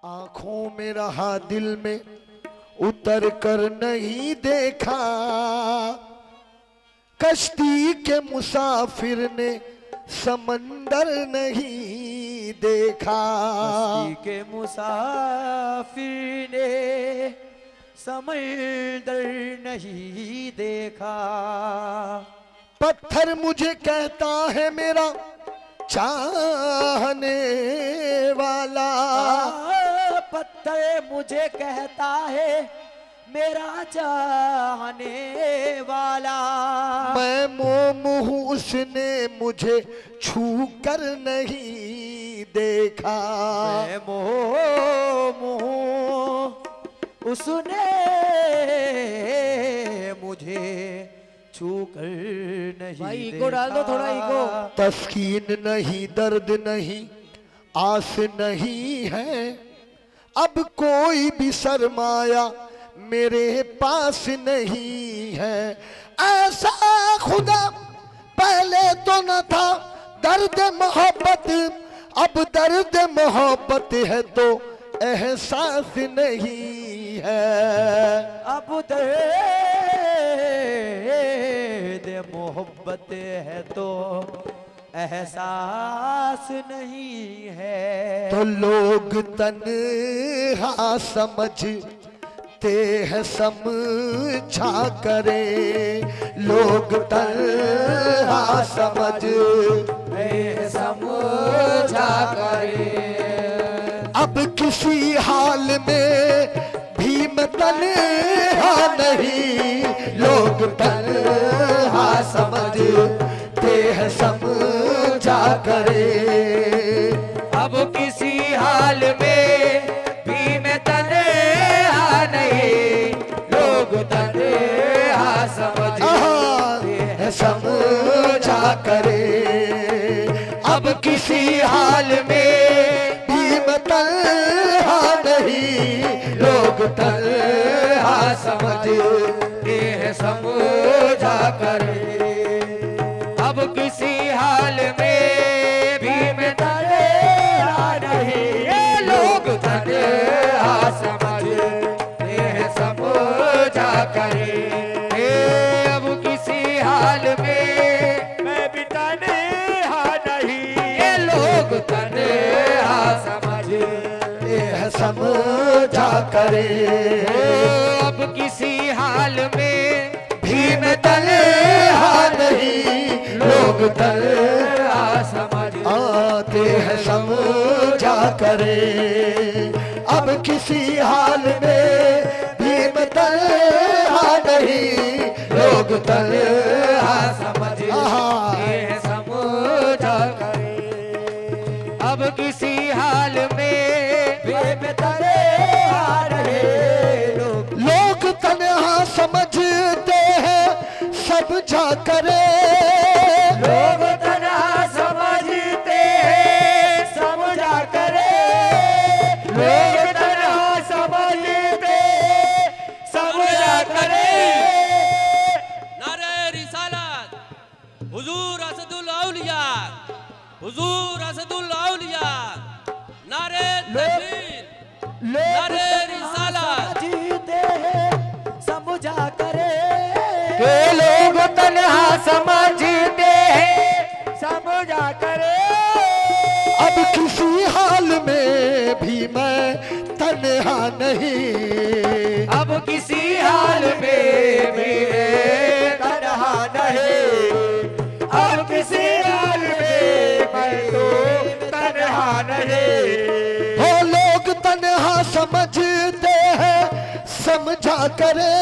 आंखों में रहा दिल में उतर कर नहीं देखा, कश्ती के मुसाफिर ने समंदर नहीं देखा। कश्ती के मुसाफिर ने समंदर नहीं देखा। पत्थर मुझे कहता है मेरा चाहने वाला, पत्थर मुझे कहता है मेरा चाहने वाला। मैं मोम हूँ उसने मुझे छू कर नहीं देखा। मैं मोम हूँ उसने मुझे छू कर नहीं भाई देखा। ईगो डाल दो थोड़ा, ईगो। तस्कीन नहीं, दर्द नहीं, आस नहीं है, अब कोई भी सरमाया मेरे पास नहीं है। ऐसा खुदा पहले तो न था, दर्द मोहब्बत अब दर्द मोहब्बत है तो एहसास नहीं है। अब दर्द मोहब्बत है तो एहसास नहीं है। तो लोग तन्हा समझते हैं समझा करे, लोग तन्हा समझते हैं समझा करे। अब किसी हाल में भी मैं तन्हा नहीं, लोग तन्हा समझते हैं समझा करे। अब किसी हाल में भी मैं तन्हा नहीं, लोग तन्हा समझते हैं समझा करे। अब किसी हाल में भी मैं तन्हा नहीं, लोग तन्हा समझते हैं समझा करे। अब किसी हाल में भी मैं तन्हा नहीं, ये लोग तन्हा समझते हैं समझा करे। अब किसी हाल में मैं भी तन्हा नहीं, ये लोग तन्हा समझते हैं समझा करे। अब किसी हाल में भी मैं तन्हा नहीं, लोग तन्हा समझ आते हैं समझा करे। अब किसी हाल में भी मैं तन्हा नहीं, लोग तन्हा समझ हैं समझा करे। अब किसी हाल में भी मैं तन्हा नहीं, लोग तन्हा समझते हैं समझा करे। लोग तन्हा समझते हैं समझा करे। लोग तन्हा समझते समझा करे। नारे रिसालत, हुजूर असदुल औलिया, हुजूर असदुल औलिया, नारे तकबीर, नारे रिसालत। जीते हैं समझा करे। के लोग तन्हा समझते हैं समझा करे। अब किसी हाल में भी मैं तन्हा नहीं, अब किसी हाल में भी मैं तन्हा नहीं, अब किसी हाल में मैं तो तन्हा नहीं। हो लोग तन्हा समझते हैं समझा करे।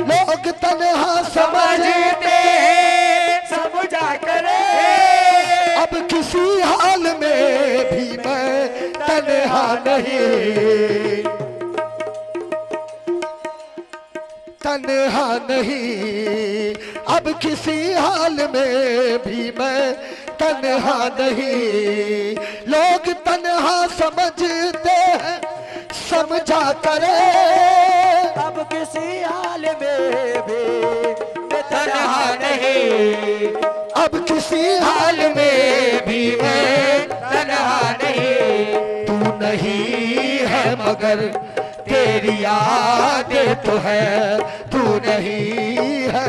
लोग तन्हा समझते हैं समझा करे। अब किसी हाल में भी मैं तन्हा नहीं, तन्हा नहीं। अब किसी हाल में भी मैं तन्हा नहीं, लोग तन्हा समझते हैं समझा करे। अब किसी हाल में भी मैं तन्हा नहीं, अब किसी हाल में भी मैं तन्हा नहीं। तू नहीं नहीं है मगर तेरी यादें तो है, तू नहीं है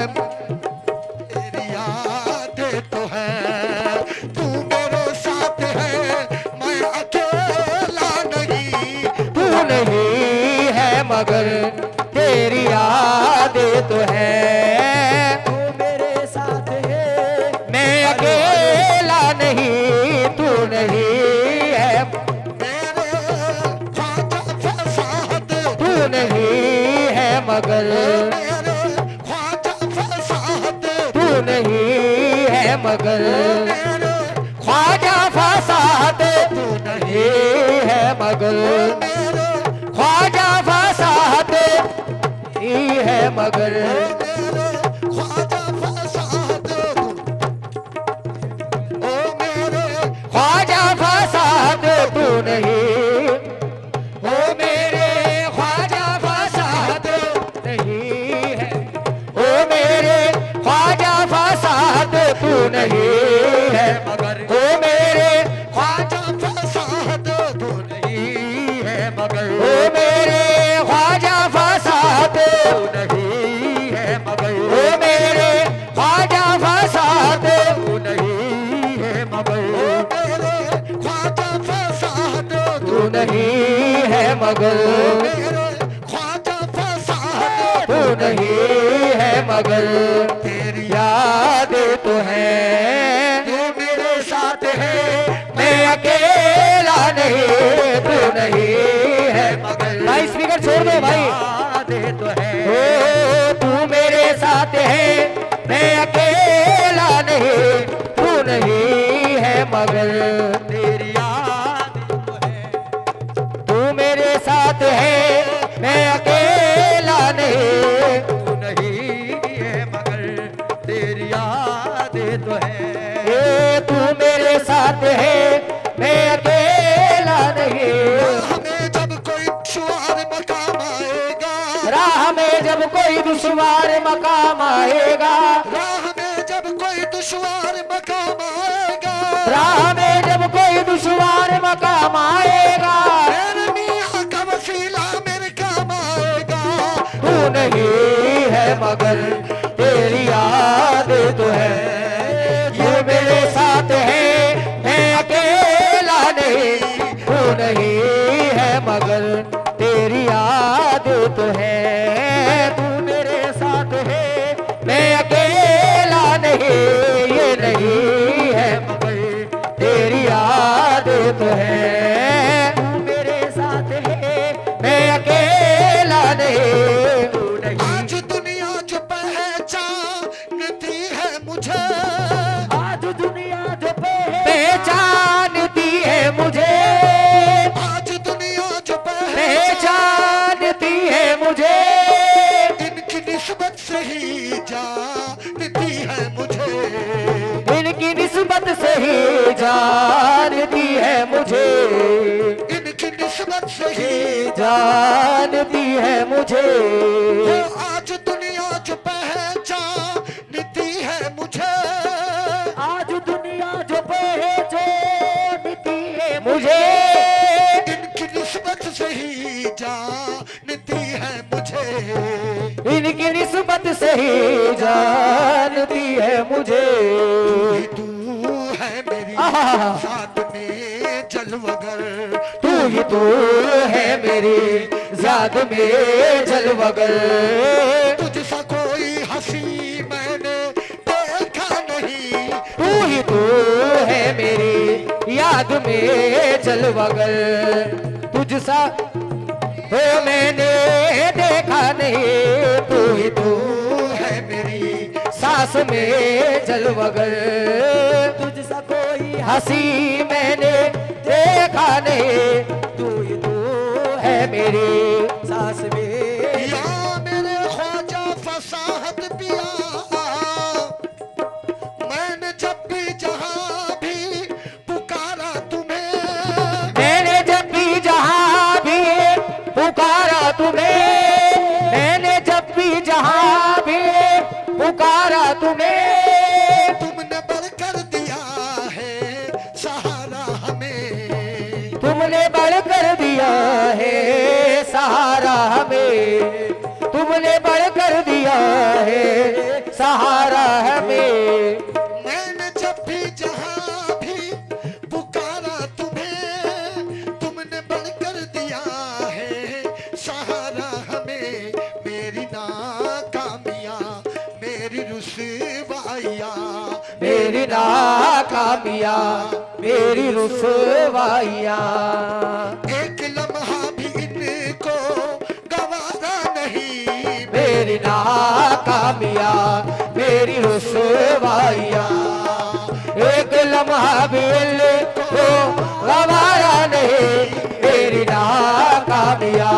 तेरी यादें तो है, तू मेरे साथ है मैं अकेला नहीं, तू नहीं है मगर तेरी यादें तो है, तू मेरे साथ है मैं अकेला नहीं, तू नहीं है मेरे ख्वाजा फसाद, तू नहीं है मगर मेरे ख्वाजा फसाद, तू नहीं है मगर मेरे ख्वाजा फसाद, तू नहीं है मगर मेरे ख्वाजा फसाद ही है मगर मेरे ख्वाजा फसाद, ओ मेरे ख्वाजा फसाद तू नहीं, ओ मेरे ख्वाजा फसाद नहीं है, ओ मेरे ख्वाजा फसाद तू नहीं है मगर, ओ मेरे ख्वाजा फसाद तू नहीं है मगर, ओ मेरे ख्वाजा फसाद तू नहीं है मगर, ओ मेरे ख्वाजा फसाद तू नहीं है मगर, ओ मेरे ख्वाजा फसाद तू नहीं है मगर, मेरे ख्वाजा फसाद तू नहीं है मगर, तेरी यादें तो है, तू मेरे साथ है मैं अकेला नहीं, तू नहीं है मगर, भाई स्पीकर छोड़ दो भाई, यादें तो है, ओ तू मेरे साथ है मैं अकेला नहीं, तू नहीं है मगर तेरी यादें तो है, तू मेरे साथ है मैं अकेला नहीं, तू नहीं है मगर तेरी यादें तो है, ए तू मेरे साथ है मैं अकेला नहीं, हमें जब कोई दुश्वार मकाम आएगा, राह में जब कोई दुश्वार मकाम आएगा, राह में जब कोई दुश्वार मकाम आएगा, राह में जब कोई दुश्वार मकाम आएगा, मेरे मियां का वसीला मेरे काम आएगा, तू नहीं है मगर तेरी यादें तो है, ये मेरे साथ है मैं अकेला नहीं, तू नहीं है मगर तेरी यादें तो है, तू मेरे साथ है मैं अकेला नहीं, ये नहीं है मगर तेरी यादें तो है, तू मेरे साथ है मैं अकेला नहीं, तू नहीं। आज दुनिया जो पहचानती है मुझे, आज दुनिया जो पहचानती है मुझे, आज दुनिया जो पहचानती है मुझे, इनकी निस्बत से ही जानती है मुझे, इनकी निस्बत से ही जानती है मुझे, इनकी निस्बत से ही जानती है मुझे, आज दुनिया जो पहचानती है मुझे, आज दुनिया जो पहचानती है मुझे, इनकी निस्बत से ही जानती है मुझे, इनकी निस्बत से ही जानती है मुझे, तू है मेरी साथ में जलवगर, तू ही तू है मेरी याद में जलवगर, तुझसा कोई हंसी मैंने देखा नहीं, तू ही तू है मेरी याद में जलवगर, तुझसा हो मैंने देखा नहीं, तू ही तू है मेरी सांस में जलवगर, तुझसा कोई हंसी मैंने देखा नहीं, तू ही तू है मेरी सांस में, या मेरे ख्वाजा फसाहत पिया, मैंने जब भी जहां भी पुकारा तुम्हें, मैंने जब भी जहां भी पुकारा तुम्हें, मैंने जब भी जहां भी पुकारा तुम्हें, तुमने बढ़कर दिया है सहारा हमें, तुमने बढ़कर दिया है सहारा हमें, तुमने बढ़कर दिया है सहारा हमें। मैंने जब भी जहां भी पुकारा तुम्हें, तुमने बढ़कर दिया है सहारा हमें। मेरी नाकामियां मेरी रुसवाइयां, मेरी नाकामियां मेरी रुसवाइयां, एक लम्हा भी इनको गवारा नहीं। मेरी नाकामियां मेरी रुसवाइयां, एक लम्हा भी इनको गवारा नहीं। मेरी नाकामियां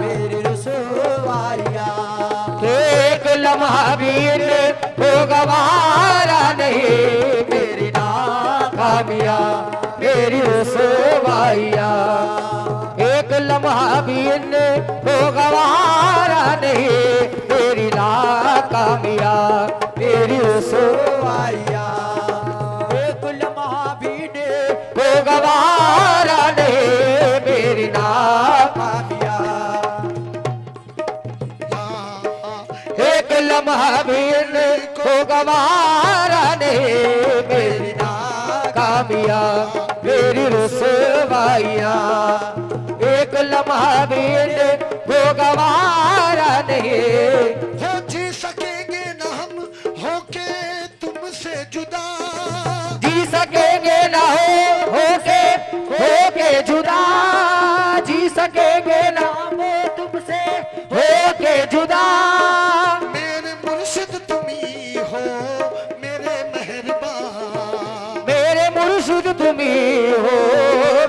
मेरी रुसवाइयां, एक लम्हा भी इनको गवारा नहीं। मेरी नाकामियां मेरी रुसवाइयां, एक लम्हा भी इनको गवारा नहीं। मेरी नाकामियां मेरी रुसवाइयां, एक लम्हा भी इनको गवारा नहीं। मेरी नाकामियां, एक लम्हा भी इनको गवारा नहीं। मेरी नाकामियां मेरी रुसवाइयां, एक लम्हा भी इनको गवारा नहीं। हो जी सकेंगे न हम होके तुमसे जुदा, जी सकेंगे ना होके जुदा, जी सकेंगे ना वो तुमसे होके जुदा। मेरे मुर्शिद तुम ही हो मेरे मेहरबान, मेरे मुर्शिद तुम ही हो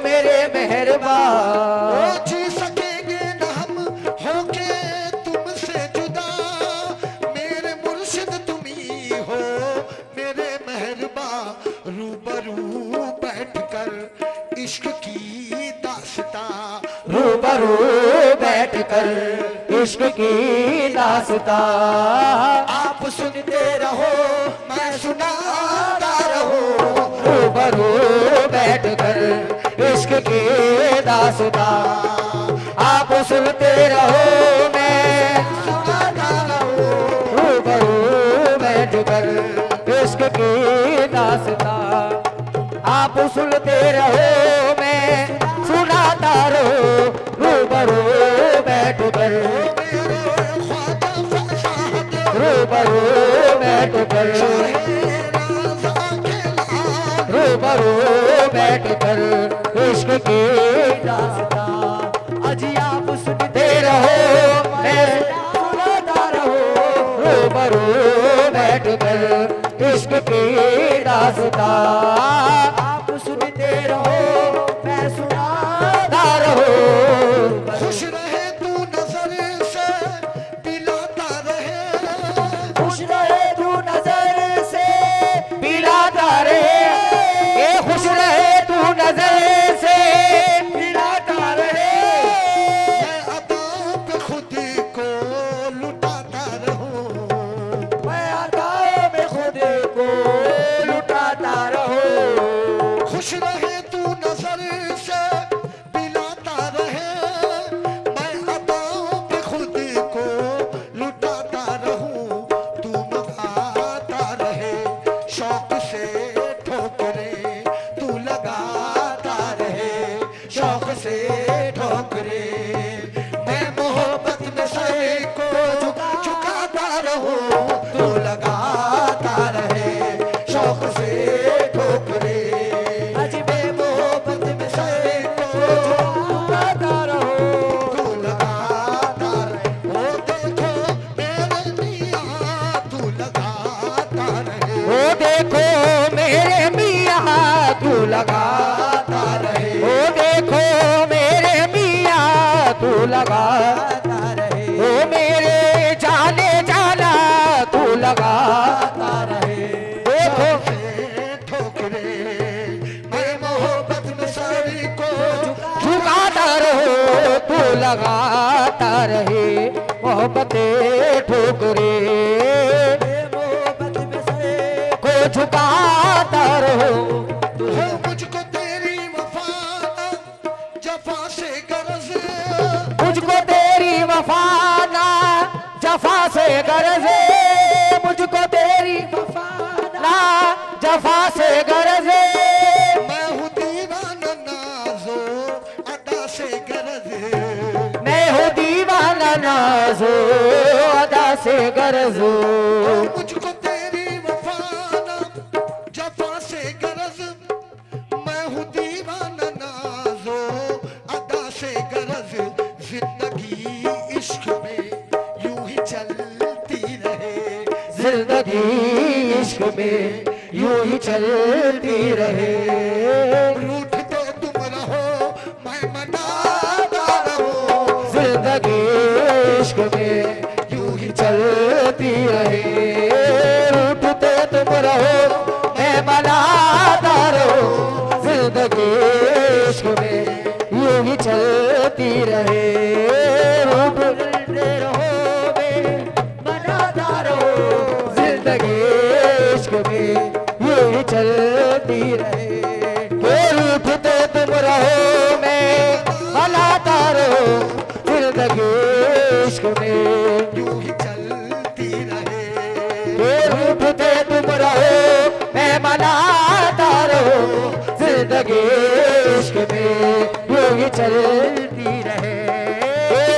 मेरे मेहरबान। हो जी सकेंगे न हम होके तुमसे जुदा। मेरे मुर्शिद तुम ही हो मेरे मेहरबान। रूबरू बैठकर इश्क की दास्तां, रूबरू बैठकर इश्क की दास्तां, आप सुनते रहो मैं सुनाता रहूं। रूबरू बैठकर इश्क की दास्तां, आप सुनते रहो मैं सुनाता रहूं। रूबरू बैठकर इश्क की दास्तां, आप सुनते रहो मैं सुनाता रहूं। रूबरू बैठकर, रूबरू बैठकर, रूबरू बैठकर इश्क की दास्तां, अजी आप सुनते रहो मैं सुनाता रहूं। रूबरू बैठकर इश्क की दास्तां, आप सुनते रहो मैं सुनाता रहूं। खुश रहे तू नजर से पिलाता रहे, खुश रहे तू नजर से पिलाता रहे, ये खुश रहे तू नजर से पिलाता रहे। मैं अदाओं पे खुद को लुटाता रहूं, मैं अदाओं में खुद को लुटाता रहूं। खुश रहे तू नजर से पिलाता रहे। मैं अदाओं पे खुद को लुटाता रहूं। तू मगाता रहे शौक से ठोकरे, तू लगाता रहे शौक से ठोकरे। मैं मोहब्बत में सर को झुकाता रहूं, तू लगाता रहे शौक से ठोकरे। आज मैं मोहब्बत में सर को झुकाता रहूं। तू लगाता रहे, ओ देखो मेरे मियां तू लगाता रहे। ओ देखो मेरे मियां तू लगाता रहे, ओ देखो मेरे मियां तू लगाता रहे, ओ मेरे जाने जाना तू लगाता रहे। देखो ठोकरे मैं मोहब्बत में सर को झुकाता रहो, तू लगाता रहे मोहब्बते ठोकरे। मोहब्बत में सर को झुकाता रहो, हो मुझको तेरी वफा जफा से गरज गरज मुझको तेरी ना जफा से गरज मैं हूँ दीवाना नाजो अदा से गरज मैं हूँ दीवाना नाजो अदा से गरज मुझको तेरी वफाना जफा से गरज मैं हूँ दीवाना नाजो अदा से गरज जिंदगी इश्क में यूं ही चलती रहे जिंदगी इश्क में यूं ही चलती रहे रूठते तुम रहो मैं मनाता रहूं जिंदगी इश्क में यूं ही चलती रहे रूठते तुम रहो मैं मनाता रहूं जिंदगी इश्क में यूं ही चलती रहे रूठते रहो मैं मनाता रहूं जिंदगी इश्क में यूं ही चलती रहे रूठते तुम रहो मैं मनाता रहूं जिंदगी इश्क में यूं ही चलती रहे रूठते तुम रहो मैं मनाता रहूं जिंदगी इश्क में यूं ही चलती रहे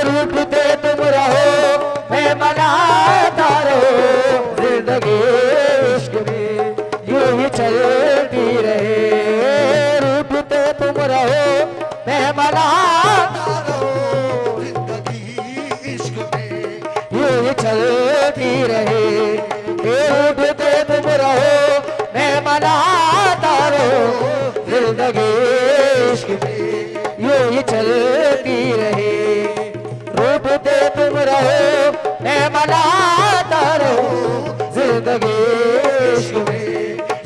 रूठते तुम रहो मैं मनाता रहूं जिंदगी इश्क में यूं ही चलती रहे रूठते तुम रहो मैं मनाता रहूं जिंदगी इश्क में यूं ही चलती रहे रूठते तुम रहो मैं मनाता रहूं जिंदगी इश्क में यूं ही चलती रहे रूठते तुम रहो मैं मनाता रहूं जिंदगी इश्क में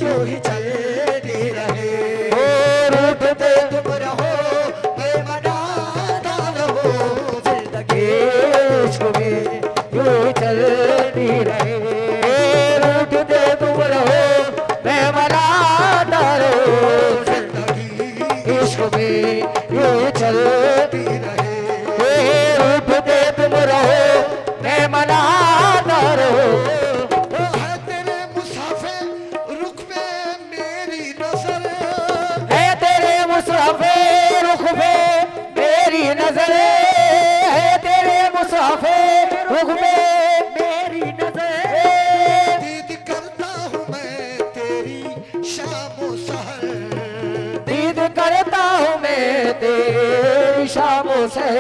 यूं ही चलती रहे रूठते तुम रहो मैं मनाता रहूं जिंदगी इश्क में यूं ही चलती रहे रूठते तुम रहो मैं मनाता रहूं जिंदगी इश्क में यूं ही चलती रहे रूठते तुम रहो मैं मनाता रहूं है तेरे मुसाफिर रुख में मेरी नजर है तेरे मुसाफिर रुख में मेरी नजर है तेरे मुसाफिर रुख में मेरी नजर दीद करता हूँ मैं तेरी शामो सहर दीद करता हूँ मैं तेरी शामों से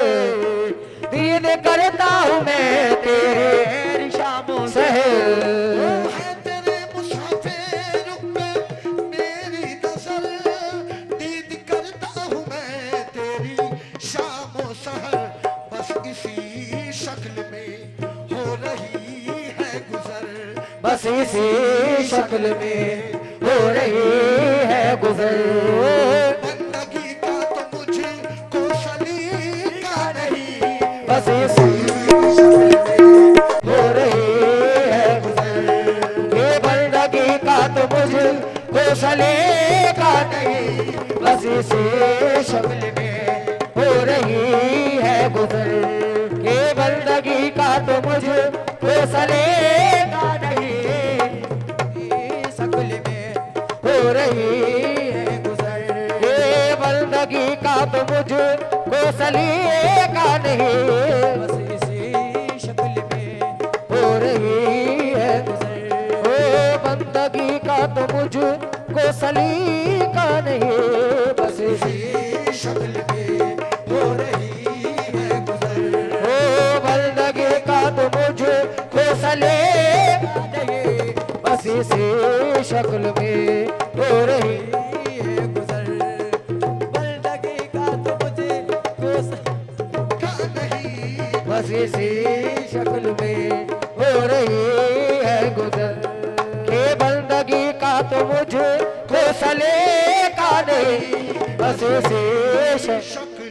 दीद करता हूँ मैं तेरी शामों से है तेरे मुसाफिर रुख में मेरी नजर दीद करता हूँ मैं तेरी शामो सहर बस इसी शक्ल में हो रही है गुजर बस इसी शक्ल में हो रही है गुजर बंदगी का तो मुझको सलीका नहीं बस इसी शक्ल में हो रही है गुजर ये बंदगी का तो मुझको सलीका नहीं बस इसी शक्ल में हो रही है गुजर ये बंदगी का तो मुझको सलीका नहीं शक्ल में हो रही है गुजर ये बंदगी का तो मुझको सलीका नहीं बस इसी शक्ल में हो रही है गुजर ओ बंदगी का तो मुझको सलीका नहीं बस इसी शक्ल में हो रही है गुजर ओ बंदगी का तो मुझको सलीका नहीं बस इसी शक्ल में हो रही है गुजर बंदगी का तो मुझको का नहीं बस इसी शक्ल में हो रही है गुजर के बंदगी का तो मुझको सलीका नहीं बस इसी शक्ल